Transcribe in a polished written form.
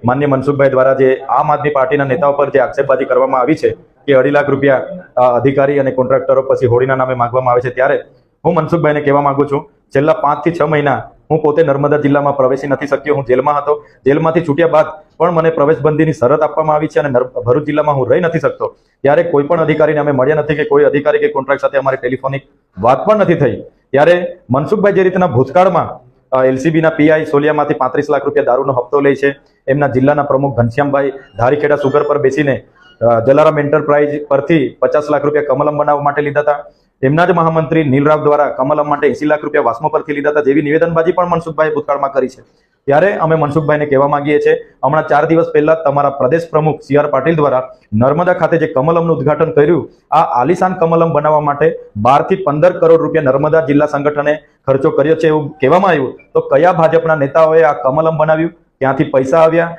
માન્ય મનસુખભાઈ દ્વારા જે આમ આદમી પાર્ટીના નેતાઓ પર જે આક્ષેપબાજી કરવામાં આવી છે કે 2.5 લાખ રૂપિયા અધિકારી અને કોન્ટ્રાક્ટરો પછી હોળીના નામે માંગવામાં આવે છે, ત્યારે હું મનસુખભાઈને કહેવા માંગુ છું, છેલ્લા 5 થી 6 મહિના હું પોતે નર્મદા જિલ્લામાં પ્રવેશી નથી શક્યો. હું જેલમાં હતો. જેલમાંથી છૂટ્યા બાદ પણ મને પ્રવેશબંધીની શરત આપવામાં આવી છે અને ભરૂચ જિલ્લામાં હું રહી નથી શકતો. ત્યારે કોઈ પણ અધિકારીને અમે મળ્યા નથી કે કોઈ અધિકારી કે કોન્ટ્રાક્ટ સાથે અમારી ટેલિફોનિક વાત પણ નથી થઈ. ત્યારે મનસુખભાઈ જે રીતના ભૂતકાળમાં એલસીબીના પીઆઈ સોલિયામાંથી 35 લાખ રૂપિયા દારૂનો હપ્તો લે છે, એમના જિલ્લાના પ્રમુખ ઘનશ્યામભાઈ ધારીખેડા સુગર પર બેસીને જલારામ એન્ટરપ્રાઇઝ પરથી 50 લાખ રૂપિયા કમલમ બનાવવા માટે લીધા હતા. એમના જ મહામંત્રી નીલરાવ દ્વારા કમલમ માટે 80 લાખ રૂપિયા વાસ્મો પરથી લીધા હતા, જેવી નિવેદનબાજી પણ મનસુખભાઈ ભૂતકાળમાં કરી છે. ત્યારે અમે મનસુખભાઈને કહેવા માંગીએ છીએ, હમણાં 4 દિવસ પહેલા તમારા પ્રદેશ પ્રમુખ CR પાટીલ દ્વારા નર્મદા ખાતે જે કમલમનું ઉદઘાટન કર્યું, આ આલિશાન કમલમ બનાવવા માટે 12 થી 15 કરોડ રૂપિયા નર્મદા જિલ્લા સંગઠને ખર્ચો કર્યો છે એવું કહેવામાં આવ્યું. તો કયા ભાજપના નેતાઓએ આ કમલમ બનાવ્યું? ક્યાંથી પૈસા આવ્યા?